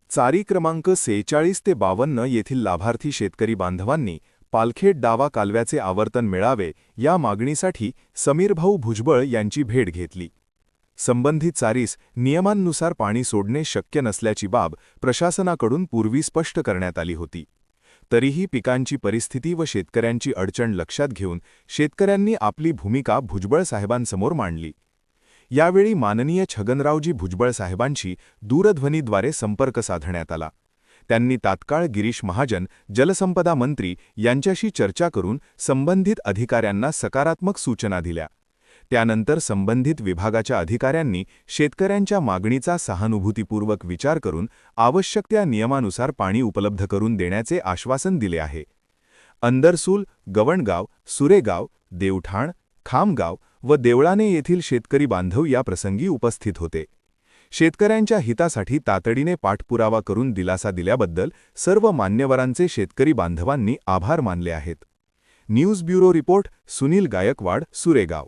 चारी क्रमांक 46 ते 52 येथील लाभार्थी शेतकरी बांधवांनी पालखेड डावा कालव्याचे आवर्तन मिळावे या मागणीसाठी समीरभाऊ भुजबळ यांची भेट घेतली. संबंधित चारीस नियमांनुसार पाणी सोडणे शक्य नसल्याची बाब प्रशासनाकडून पूर्वी स्पष्ट करण्यात आली होती. तरीही पिकांची परिस्थिती व शेतकऱ्यांची अडचण लक्षात घेऊन शेतकऱ्यांनी आपली भूमिका भुजबळ साहेबांसमोर मांडली. यावेळी माननीय छगनरावजी भुजबळ साहेबांशी दूरध्वनीद्वारे संपर्क साधण्यात आला. त्यांनी तात्काळ गिरीश महाजन जलसंपदा मंत्री यांच्याशी चर्चा करून संबंधित अधिकाऱ्यांना सकारात्मक सूचना दिल्या. त्यानंतर संबंधित विभागाच्या अधिकाऱ्यांनी शेतकऱ्यांच्या मागणीचा सहानुभूतीपूर्वक विचार करून आवश्यक त्या नियमानुसार पाणी उपलब्ध करून देण्याचे आश्वासन दिले आहे. अंदरसूल, गवणगाव, सुरेगाव, देवठाण, खामगाव व देवळाने येथील शेतकरी बांधव या प्रसंगी उपस्थित होते. शेतकऱ्यांच्या हितासाठी तातडीने पाठपुरावा करून दिलासा दिल्याबद्दल सर्व मान्यवरांचे शेतकरी बांधवांनी आभार मानले आहेत. News bureau report, Sunil Gaikwad, Suregaon.